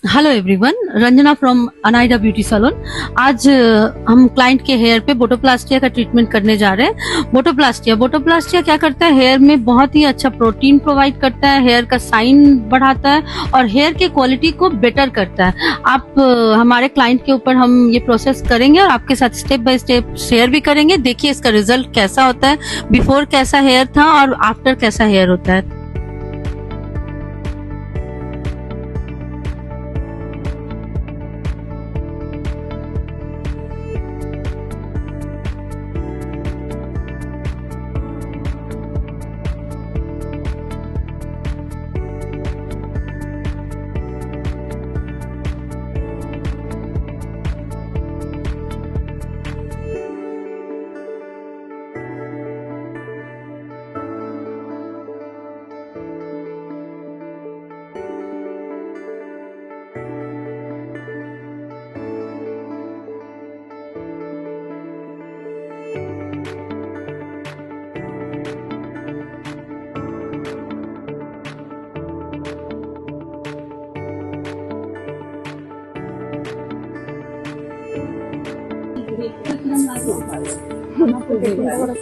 Hello everyone, Ranjana from Anaida beauty salon. आज हम client के हेयर पे बोटोप्लास्टिया का ट्रीटमेंट करने जा रहे हैं। बोटोप्लास्टिया क्या करता है, हेयर में बहुत ही अच्छा प्रोटीन प्रोवाइड करता है, हेयर का साइन बढ़ाता है और हेयर की क्वालिटी को बेटर करता है। आप हमारे क्लाइंट के ऊपर हम ये प्रोसेस करेंगे और आपके साथ स्टेप बाय स्टेप शेयर भी करेंगे। देखिए इसका रिजल्ट कैसा होता है, बिफोर कैसा हेयर था और आफ्टर कैसा हेयर होता है।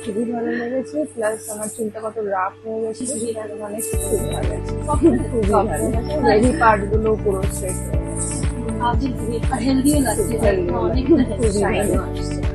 খুবই ভালো লেগেছে, প্লাস আমার চুলটা কত রাফ হয়ে গেছে সেটা মানে খুব ভালো লাগছে, খুবই ভালো। রেডি পার্ট গুলো পুরো স্ট্রেট হয়ে গেছে, हेल्दी খুবই ভালো।